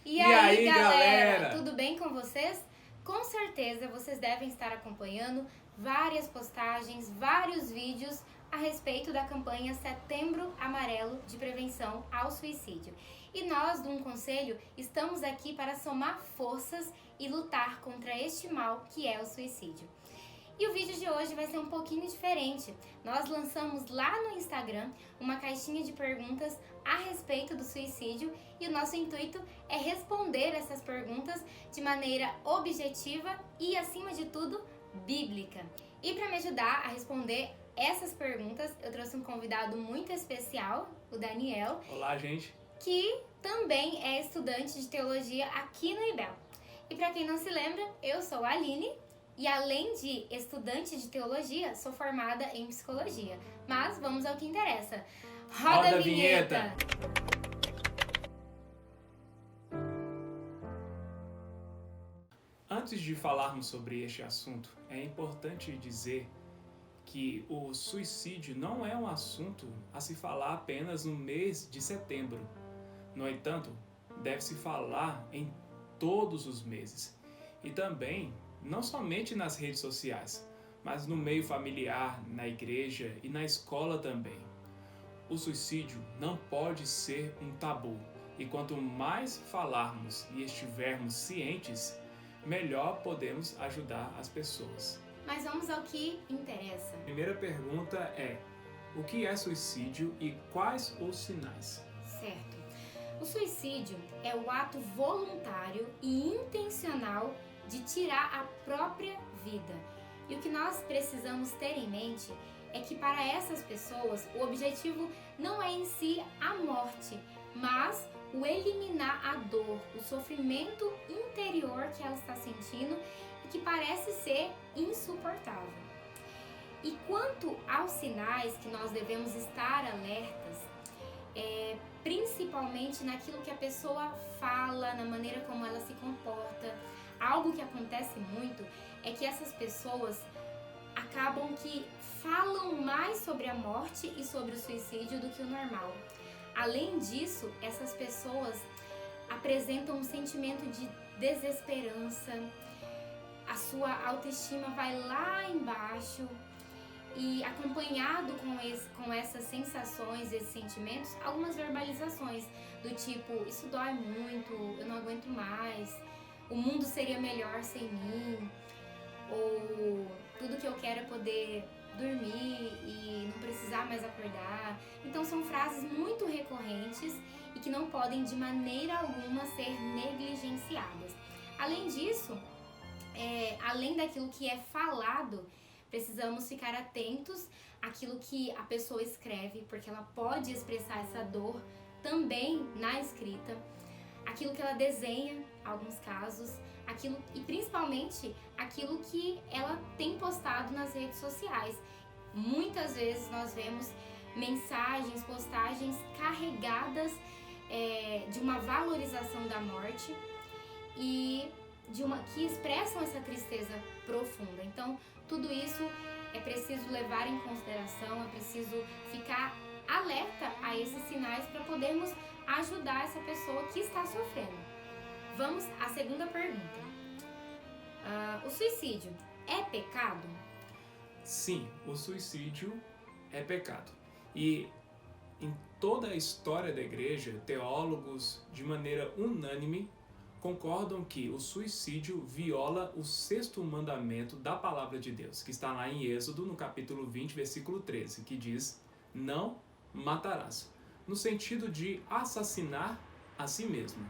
E aí, galera, tudo bem com vocês? Com certeza vocês devem estar acompanhando várias postagens, vários vídeos a respeito da campanha Setembro Amarelo de Prevenção ao Suicídio. E nós, do Um Conselho, estamos aqui para somar forças e lutar contra este mal que é o suicídio. E o vídeo de hoje vai ser um pouquinho diferente. Nós lançamos lá no Instagram uma caixinha de perguntas a respeito do suicídio e o nosso intuito é responder essas perguntas de maneira objetiva e, acima de tudo, bíblica. E para me ajudar a responder essas perguntas, eu trouxe um convidado muito especial, o Daniel. Olá, gente. Que também é estudante de teologia aqui no IBEL. E para quem não se lembra, eu sou a Aline. E além de estudante de teologia, sou formada em psicologia. Mas vamos ao que interessa. Roda a vinheta! Antes de falarmos sobre este assunto, é importante dizer que o suicídio não é um assunto a se falar apenas no mês de setembro. No entanto, deve-se falar em todos os meses. E também não somente nas redes sociais, mas no meio familiar, na igreja e na escola também. O suicídio não pode ser um tabu, e quanto mais falarmos e estivermos cientes, melhor podemos ajudar as pessoas. Mas vamos ao que interessa. A primeira pergunta é: o que é suicídio e quais os sinais? Certo. O suicídio é o ato voluntário e intencional de tirar a própria vida. E o que nós precisamos ter em mente é que para essas pessoas o objetivo não é em si a morte, mas o eliminar a dor, o sofrimento interior que ela está sentindo e que parece ser insuportável. E quanto aos sinais que nós devemos estar alertas, principalmente naquilo que a pessoa fala, na maneira como ela se comporta. Algo que acontece muito é que essas pessoas acabam que falam mais sobre a morte e sobre o suicídio do que o normal. Além disso, essas pessoas apresentam um sentimento de desesperança, a sua autoestima vai lá embaixo e, acompanhado com essas sensações, esses sentimentos, algumas verbalizações do tipo: isso dói muito, eu não aguento mais, o mundo seria melhor sem mim, ou tudo que eu quero é poder dormir e não precisar mais acordar. Então são frases muito recorrentes e que não podem de maneira alguma ser negligenciadas. Além disso, além daquilo que é falado, precisamos ficar atentos àquilo que a pessoa escreve, porque ela pode expressar essa dor também na escrita, aquilo que ela desenha, alguns casos, aquilo e principalmente aquilo que ela tem postado nas redes sociais. Muitas vezes nós vemos mensagens, postagens carregadas de uma valorização da morte e que expressam essa tristeza profunda. Então, tudo isso é preciso levar em consideração, é preciso ficar alerta a esses sinais para podermos ajudar essa pessoa que está sofrendo. Vamos à segunda pergunta. O suicídio é pecado? Sim, o suicídio é pecado. E em toda a história da igreja, teólogos, de maneira unânime, concordam que o suicídio viola o 6º mandamento da palavra de Deus, que está lá em Êxodo, no capítulo 20, versículo 13, que diz: não matarás, no sentido de assassinar a si mesmo.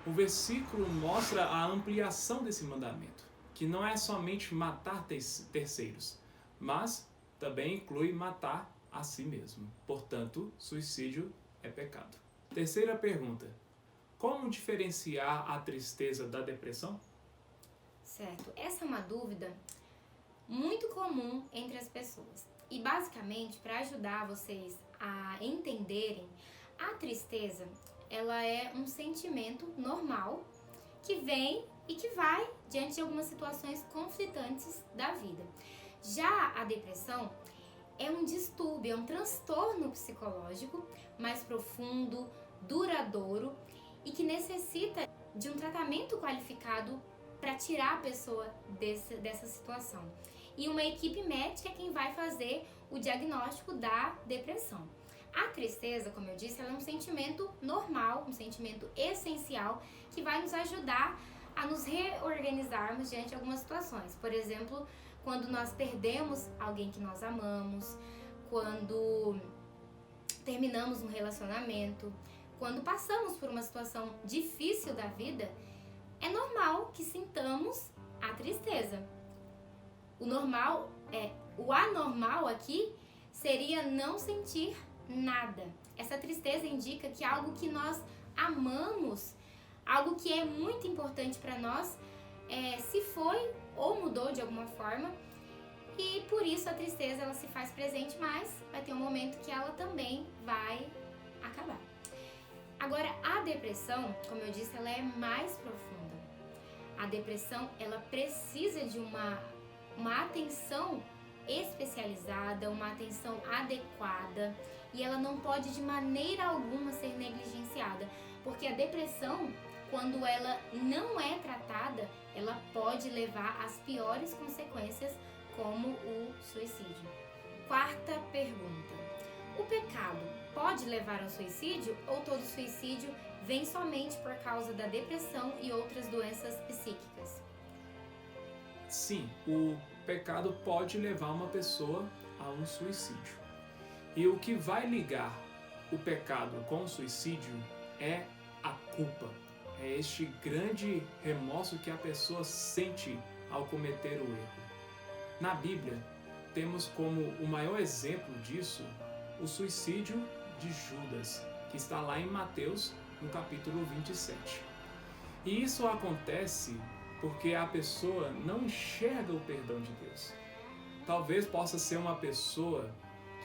O versículo mostra a ampliação desse mandamento, que não é somente matar terceiros, mas também inclui matar a si mesmo. Portanto, suicídio é pecado. Terceira pergunta: como diferenciar a tristeza da depressão? Certo, essa é uma dúvida muito comum entre as pessoas. E basicamente, para ajudar vocês a entenderem, a tristeza, ela é um sentimento normal que vem e que vai diante de algumas situações conflitantes da vida. Já a depressão é um distúrbio, é um transtorno psicológico mais profundo, duradouro e que necessita de um tratamento qualificado para tirar a pessoa dessa situação. E uma equipe médica é quem vai fazer o diagnóstico da depressão. A tristeza, como eu disse, ela é um sentimento normal, um sentimento essencial que vai nos ajudar a nos reorganizarmos diante de algumas situações. Por exemplo, quando nós perdemos alguém que nós amamos, quando terminamos um relacionamento, quando passamos por uma situação difícil da vida, é normal que sintamos a tristeza. O anormal aqui seria não sentir nada. Essa tristeza indica que algo que nós amamos, algo que é muito importante para nós, se foi ou mudou de alguma forma, e por isso a tristeza ela se faz presente, mas vai ter um momento que ela também vai acabar. Agora, a depressão, como eu disse, ela é mais profunda. A depressão, ela precisa de uma atenção especializada, uma atenção adequada, e ela não pode de maneira alguma ser negligenciada, porque a depressão, quando ela não é tratada, ela pode levar às piores consequências, como o suicídio. Quarta pergunta: o pecado pode levar ao suicídio ou todo suicídio vem somente por causa da depressão e outras doenças psíquicas? Sim, o pecado pode levar uma pessoa a um suicídio. E o que vai ligar o pecado com o suicídio é a culpa. É este grande remorso que a pessoa sente ao cometer o erro. Na Bíblia, temos como o maior exemplo disso o suicídio de Judas, que está lá em Mateus, no capítulo 27. E isso acontece porque a pessoa não enxerga o perdão de Deus. Talvez possa ser uma pessoa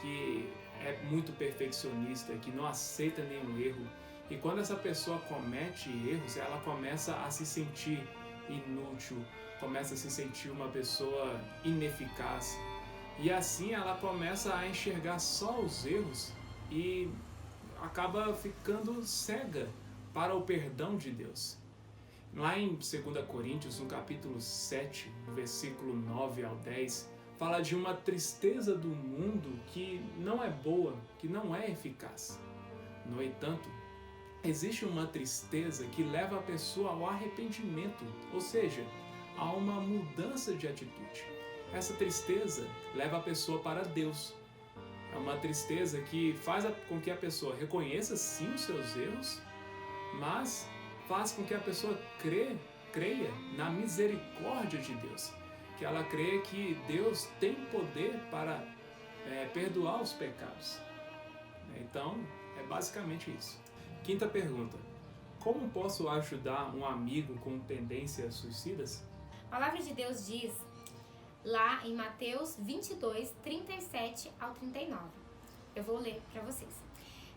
que é muito perfeccionista, que não aceita nenhum erro, e quando essa pessoa comete erros, ela começa a se sentir inútil, começa a se sentir uma pessoa ineficaz, e assim ela começa a enxergar só os erros e acaba ficando cega para o perdão de Deus. Lá em 2 Coríntios, no capítulo 7, no versículo 9 ao 10, fala de uma tristeza do mundo que não é boa, que não é eficaz. No entanto, existe uma tristeza que leva a pessoa ao arrependimento, ou seja, a uma mudança de atitude. Essa tristeza leva a pessoa para Deus. É uma tristeza que faz com que a pessoa reconheça sim os seus erros, mas faz com que a pessoa creia na misericórdia de Deus. Que ela creia que Deus tem poder para perdoar os pecados. Então, é basicamente isso. Quinta pergunta: como posso ajudar um amigo com tendências suicidas? A palavra de Deus diz lá em Mateus 22, 37 ao 39. Eu vou ler para vocês.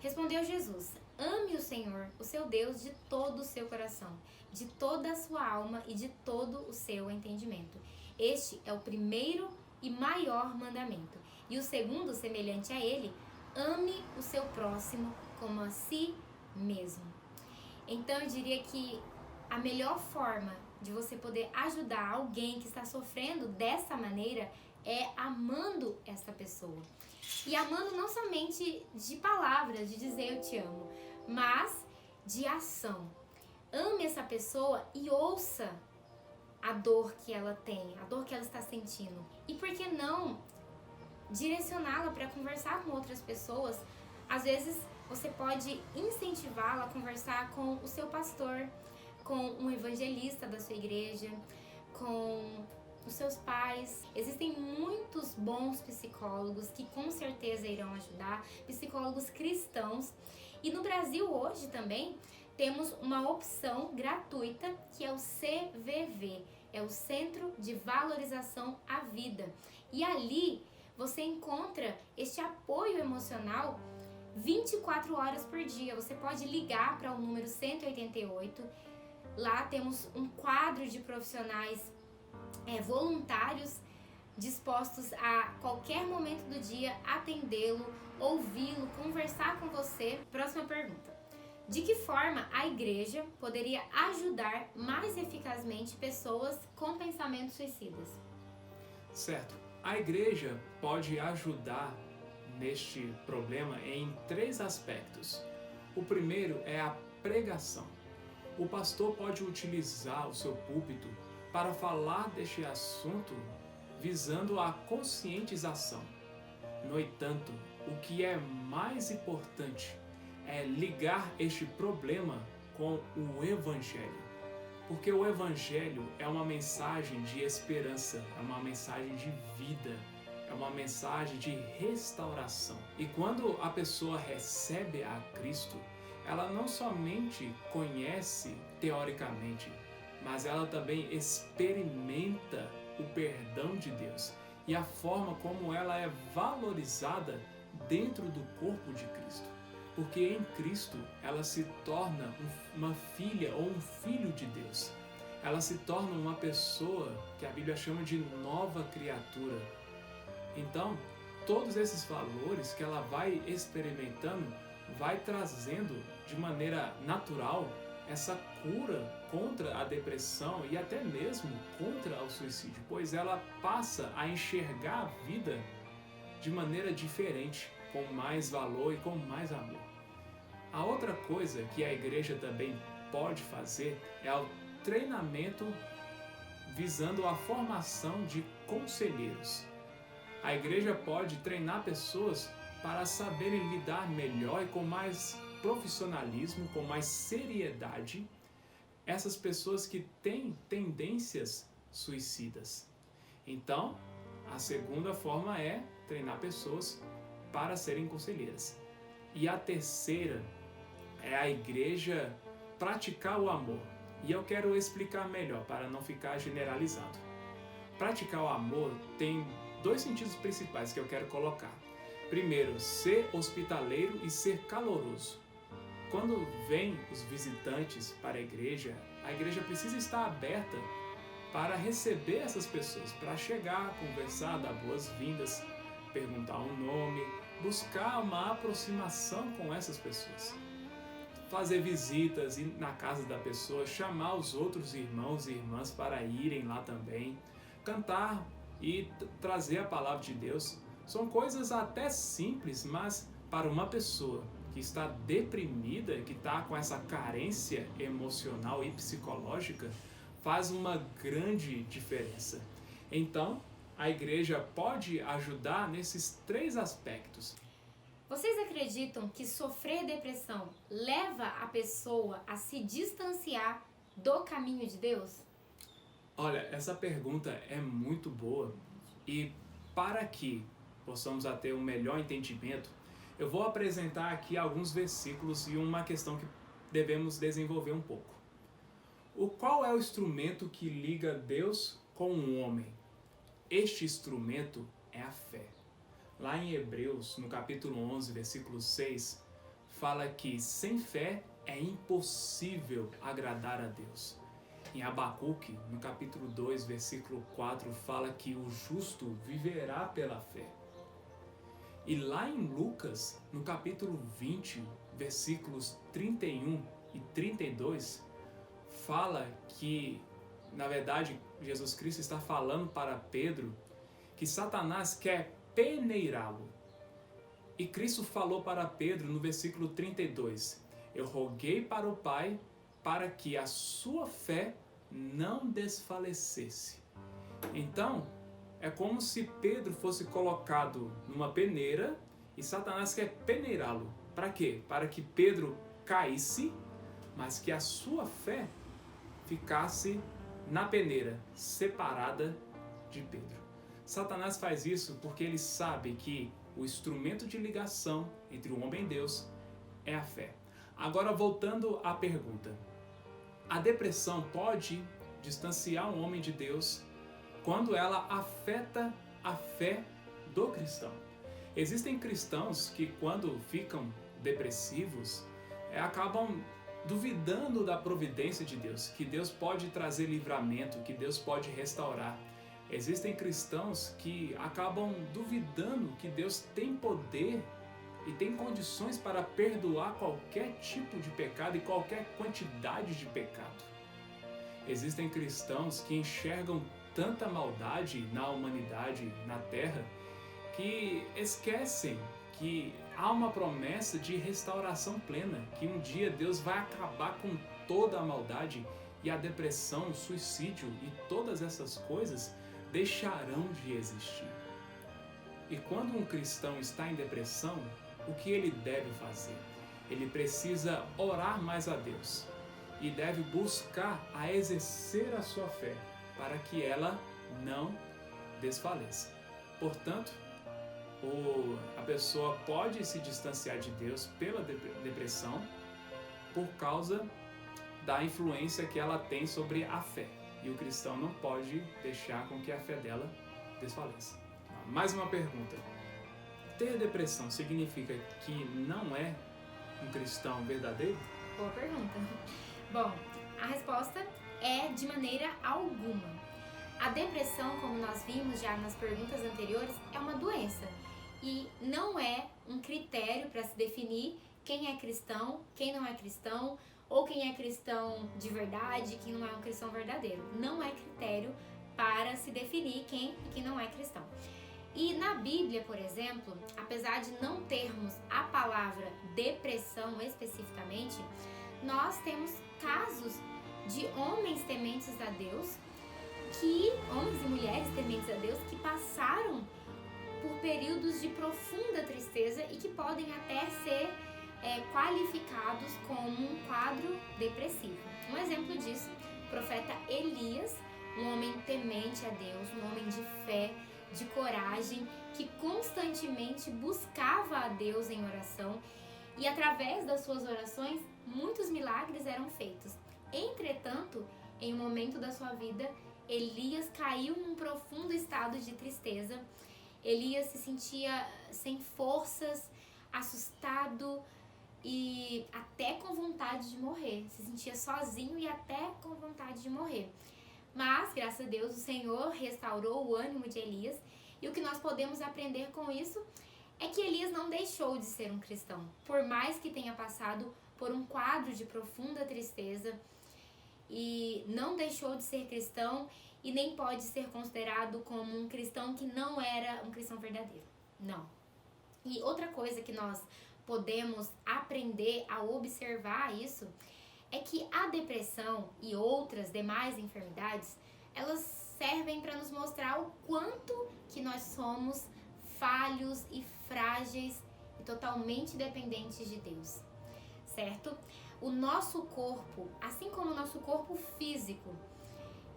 Respondeu Jesus: ame o Senhor, o seu Deus, de todo o seu coração, de toda a sua alma e de todo o seu entendimento. Este é o primeiro e maior mandamento. E o segundo, semelhante a ele: ame o seu próximo como a si mesmo. Então eu diria que a melhor forma de você poder ajudar alguém que está sofrendo dessa maneira é amando essa pessoa. E amando não somente de palavras, de dizer eu te amo, mas de ação. Ame essa pessoa e ouça a dor que ela tem, a dor que ela está sentindo. E por que não direcioná-la para conversar com outras pessoas? Às vezes você pode incentivá-la a conversar com o seu pastor, com um evangelista da sua igreja, com os seus pais. Existem muitos bons psicólogos que com certeza irão ajudar, psicólogos cristãos. E no Brasil hoje também temos uma opção gratuita que é o CVV, é o Centro de Valorização à Vida. E ali você encontra este apoio emocional 24 horas por dia. Você pode ligar para o número 188. Lá temos um quadro de profissionais voluntários dispostos a qualquer momento do dia atendê-lo, ouvi-lo, conversar com você. Próxima pergunta: De que forma a igreja poderia ajudar mais eficazmente pessoas com pensamentos suicidas? Certo. A igreja pode ajudar neste problema em 3 aspectos. O primeiro é a pregação. O pastor pode utilizar o seu púlpito para falar deste assunto visando a conscientização. No entanto, o que é mais importante é ligar este problema com o Evangelho. Porque o Evangelho é uma mensagem de esperança, é uma mensagem de vida, é uma mensagem de restauração. E quando a pessoa recebe a Cristo, ela não somente conhece teoricamente, mas ela também experimenta o perdão de Deus e a forma como ela é valorizada dentro do corpo de Cristo. Porque em Cristo ela se torna uma filha ou um filho de Deus. Ela se torna uma pessoa que a Bíblia chama de nova criatura. Então, todos esses valores que ela vai experimentando, vai trazendo de maneira natural essa cura contra a depressão e até mesmo contra o suicídio, pois ela passa a enxergar a vida de maneira diferente, com mais valor e com mais amor. A outra coisa que a igreja também pode fazer é o treinamento visando a formação de conselheiros. A igreja pode treinar pessoas para saberem lidar melhor e com mais profissionalismo, com mais seriedade, essas pessoas que têm tendências suicidas. Então, a segunda forma é treinar pessoas para serem conselheiras. E a terceira é a igreja praticar o amor. E eu quero explicar melhor para não ficar generalizado. Praticar o amor tem 2 sentidos principais que eu quero colocar. Primeiro, ser hospitaleiro e ser caloroso. Quando vêm os visitantes para a igreja precisa estar aberta para receber essas pessoas, para chegar, conversar, dar boas-vindas, perguntar um nome, buscar uma aproximação com essas pessoas. Fazer visitas, ir na casa da pessoa, chamar os outros irmãos e irmãs para irem lá também, cantar e trazer a palavra de Deus. São coisas até simples, mas para uma pessoa que está deprimida, que está com essa carência emocional e psicológica, faz uma grande diferença. Então, a igreja pode ajudar nesses 3 aspectos. Vocês acreditam que sofrer depressão leva a pessoa a se distanciar do caminho de Deus? Olha, essa pergunta é muito boa e para que possamos ter um melhor entendimento, eu vou apresentar aqui alguns versículos e uma questão que devemos desenvolver um pouco. Qual é o instrumento que liga Deus com o homem? Este instrumento é a fé. Lá em Hebreus, no capítulo 11, versículo 6, fala que sem fé é impossível agradar a Deus. Em Abacuque, no capítulo 2, versículo 4, fala que o justo viverá pela fé. E lá em Lucas, no capítulo 20, versículos 31 e 32, fala que, na verdade, Jesus Cristo está falando para Pedro que Satanás quer peneirá-lo. E Cristo falou para Pedro no versículo 32, eu roguei para o Pai para que a sua fé não desfalecesse. Então, é como se Pedro fosse colocado numa peneira e Satanás quer peneirá-lo. Para quê? Para que Pedro caísse, mas que a sua fé ficasse na peneira, separada de Pedro. Satanás faz isso porque ele sabe que o instrumento de ligação entre o homem e Deus é a fé. Agora, voltando à pergunta. A depressão pode distanciar um homem de Deus quando ela afeta a fé do cristão. Existem cristãos que, quando ficam depressivos, acabam duvidando da providência de Deus, que Deus pode trazer livramento, que Deus pode restaurar. Existem cristãos que acabam duvidando que Deus tem poder e tem condições para perdoar qualquer tipo de pecado e qualquer quantidade de pecado. Existem cristãos que enxergam tanta maldade na humanidade, na Terra, que esquecem que há uma promessa de restauração plena, que um dia Deus vai acabar com toda a maldade e a depressão, o suicídio e todas essas coisas deixarão de existir. E quando um cristão está em depressão, o que ele deve fazer? Ele precisa orar mais a Deus e deve buscar a exercer a sua fé para que ela não desfaleça. Portanto, a pessoa pode se distanciar de Deus pela depressão por causa da influência que ela tem sobre a fé. E o cristão não pode deixar com que a fé dela desfaleça. Mais uma pergunta. Ter depressão significa que não é um cristão verdadeiro? Boa pergunta. Bom, a resposta é de maneira alguma. A depressão, como nós vimos já nas perguntas anteriores, é uma doença e não é um critério para se definir quem é cristão, quem não é cristão, ou quem é cristão de verdade, quem não é um cristão verdadeiro. Não é critério para se definir quem e quem não é cristão. E na Bíblia, por exemplo, apesar de não termos a palavra depressão especificamente, nós temos casos de homens tementes a Deus, homens e mulheres tementes a Deus, que passaram por períodos de profunda tristeza e que podem até ser qualificados como um quadro depressivo. Um exemplo disso, o profeta Elias, um homem temente a Deus, um homem de fé, de coragem, que constantemente buscava a Deus em oração e através das suas orações muitos milagres eram feitos. Entretanto, em um momento da sua vida, Elias caiu num profundo estado de tristeza. Elias se sentia sem forças, assustado e até com vontade de morrer. Se sentia sozinho e até com vontade de morrer. Mas, graças a Deus, o Senhor restaurou o ânimo de Elias. E o que nós podemos aprender com isso é que Elias não deixou de ser um cristão. Por mais que tenha passado por um quadro de profunda tristeza, e não deixou de ser cristão e nem pode ser considerado como um cristão que não era um cristão verdadeiro. Não. E outra coisa que nós podemos aprender a observar isso é que a depressão e outras demais enfermidades, elas servem para nos mostrar o quanto que nós somos falhos e frágeis e totalmente dependentes de Deus, certo? O nosso corpo, assim como o nosso corpo físico,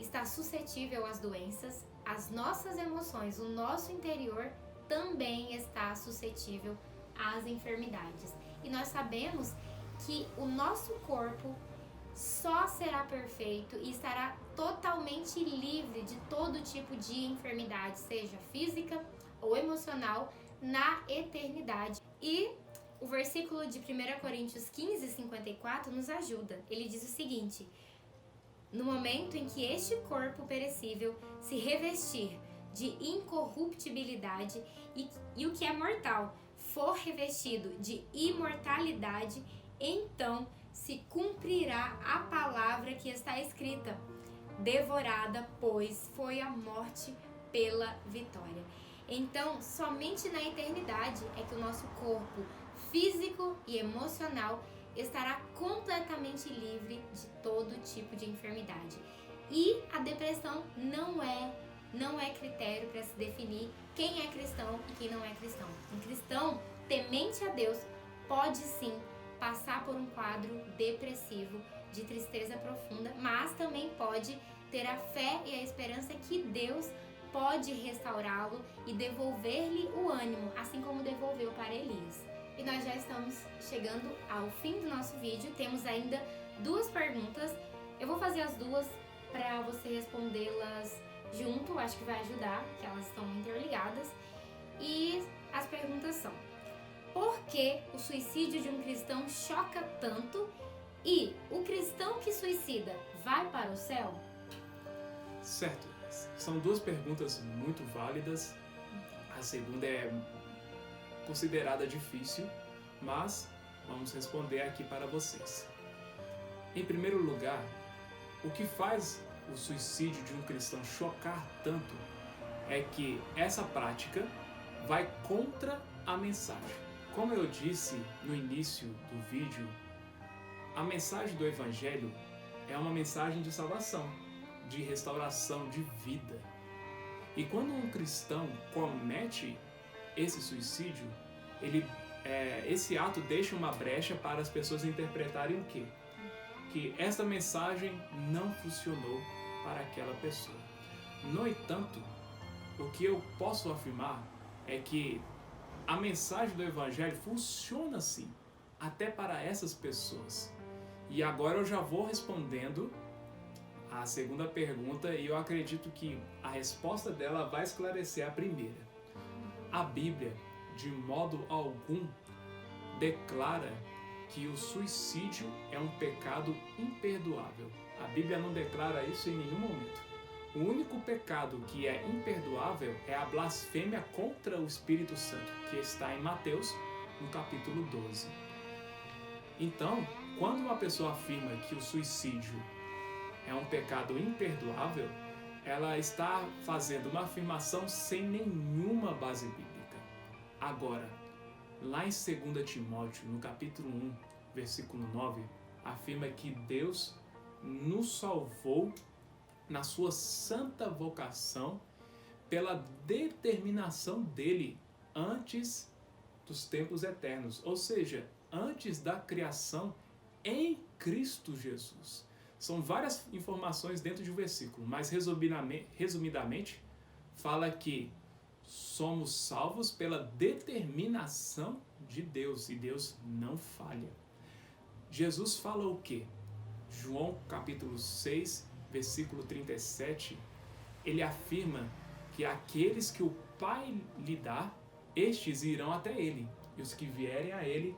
está suscetível às doenças, as nossas emoções, o nosso interior também está suscetível às enfermidades. E nós sabemos que o nosso corpo só será perfeito e estará totalmente livre de todo tipo de enfermidade, seja física ou emocional, na eternidade. E o versículo de 1 Coríntios 15, 54 nos ajuda. Ele diz o seguinte: no momento em que este corpo perecível se revestir de incorruptibilidade e o que é mortal for revestido de imortalidade, então se cumprirá a palavra que está escrita: devorada, pois, foi a morte pela vitória. Então, somente na eternidade é que o nosso corpo físico e emocional estará completamente livre de todo tipo de enfermidade. E a depressão não é critério para se definir quem é cristão e quem não é cristão. Um cristão temente a Deus pode sim passar por um quadro depressivo, de tristeza profunda, mas também pode ter a fé e a esperança que Deus pode restaurá-lo e devolver-lhe o ânimo, assim como devolveu para Elias. E nós já estamos chegando ao fim do nosso vídeo, temos ainda 2 perguntas. Eu vou fazer as duas para você respondê-las junto, acho que vai ajudar, que elas estão interligadas. E as perguntas são: por que o suicídio de um cristão choca tanto? E o cristão que suicida vai para o céu? Certo. São 2 perguntas muito válidas. A segunda é considerada difícil, mas vamos responder aqui para vocês. Em primeiro lugar, o que faz o suicídio de um cristão chocar tanto é que essa prática vai contra a mensagem. Como eu disse no início do vídeo, a mensagem do Evangelho é uma mensagem de salvação, de restauração, de vida. E quando um cristão comete esse suicídio, esse ato deixa uma brecha para as pessoas interpretarem o quê? Que essa mensagem não funcionou para aquela pessoa. No entanto, o que eu posso afirmar é que a mensagem do Evangelho funciona sim, até para essas pessoas. E agora eu já vou respondendo a segunda pergunta e eu acredito que a resposta dela vai esclarecer a primeira. A Bíblia, de modo algum, declara que o suicídio é um pecado imperdoável. A Bíblia não declara isso em nenhum momento. O único pecado que é imperdoável é a blasfêmia contra o Espírito Santo, que está em Mateus, no capítulo 12. Então, quando uma pessoa afirma que o suicídio é um pecado imperdoável, ela está fazendo uma afirmação sem nenhuma base bíblica. Agora, lá em 2 Timóteo, no capítulo 1, versículo 9, afirma que Deus nos salvou na sua santa vocação pela determinação dele antes dos tempos eternos, ou seja, antes da criação em Cristo Jesus. São várias informações dentro de um versículo, mas resumidamente fala que somos salvos pela determinação de Deus e Deus não falha. Jesus fala o quê? João capítulo 6, versículo 37, ele afirma que aqueles que o Pai lhe dá, estes irão até ele, e os que vierem a ele,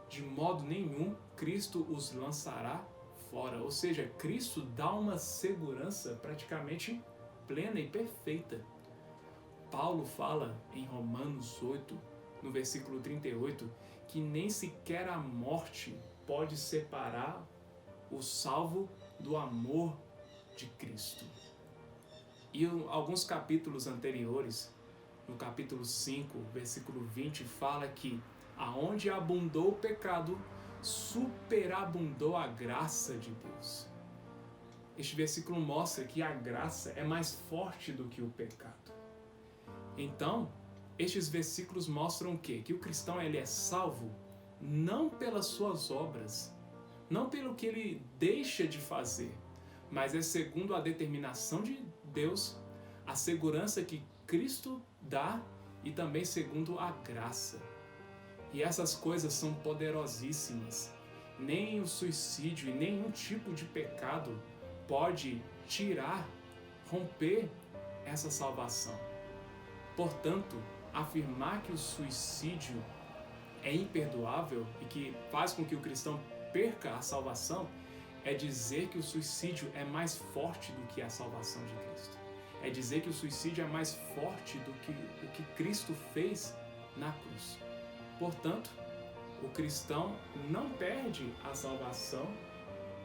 de modo nenhum Cristo os lançará fora. Ou seja, Cristo dá uma segurança praticamente plena e perfeita. Paulo fala em Romanos 8, no versículo 38, que nem sequer a morte pode separar o salvo do amor de Cristo. E alguns capítulos anteriores, no capítulo 5, versículo 20, fala que aonde abundou o pecado, superabundou a graça de Deus. Este versículo mostra que a graça é mais forte do que o pecado. Então, estes versículos mostram o quê? Que o cristão ele é salvo não pelas suas obras, não pelo que ele deixa de fazer, mas é segundo a determinação de Deus, a segurança que Cristo dá e também segundo a graça. E essas coisas são poderosíssimas. Nem o suicídio e nenhum tipo de pecado pode tirar, romper essa salvação. Portanto, afirmar que o suicídio é imperdoável e que faz com que o cristão perca a salvação é dizer que o suicídio é mais forte do que a salvação de Cristo. É dizer que o suicídio é mais forte do que o que Cristo fez na cruz. Portanto, o cristão não perde a salvação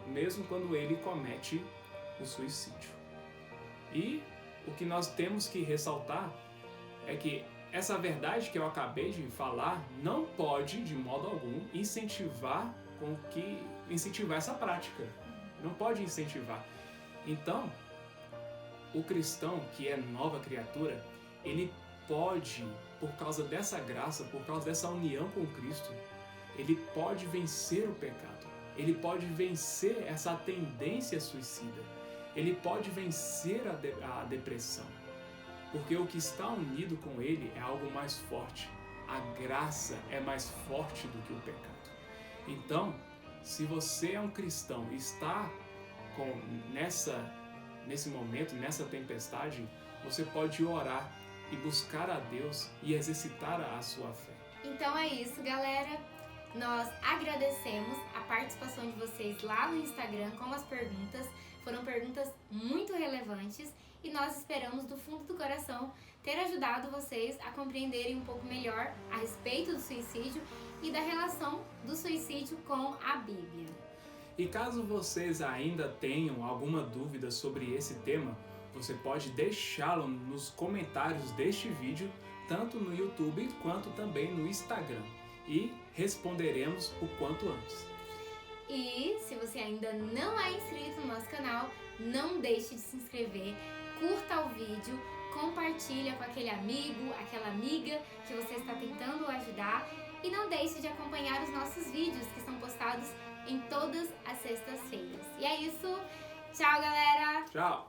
mesmo quando ele comete o suicídio. E o que nós temos que ressaltar é que essa verdade que eu acabei de falar não pode, de modo algum, incentivar essa prática. Não pode incentivar. Então, o cristão que é nova criatura, ele pode, por causa dessa graça, por causa dessa união com Cristo, ele pode vencer o pecado. Ele pode vencer essa tendência suicida. Ele pode vencer a depressão. Porque o que está unido com ele é algo mais forte. A graça é mais forte do que o pecado. Então, se você é um cristão e está nesse momento, nessa tempestade, você pode orar e buscar a Deus e exercitar a sua fé. Então é isso, galera. Nós agradecemos a participação de vocês lá no Instagram com as perguntas. Foram perguntas muito relevantes e nós esperamos do fundo do coração ter ajudado vocês a compreenderem um pouco melhor a respeito do suicídio e da relação do suicídio com a Bíblia. E caso vocês ainda tenham alguma dúvida sobre esse tema, você pode deixá-lo nos comentários deste vídeo, tanto no YouTube quanto também no Instagram, e responderemos o quanto antes. E se você ainda não é inscrito no nosso canal, não deixe de se inscrever, curta o vídeo, compartilha com aquele amigo, aquela amiga que você está tentando ajudar e não deixe de acompanhar os nossos vídeos que são postados em todas as sextas-feiras. E é isso, tchau galera! Tchau!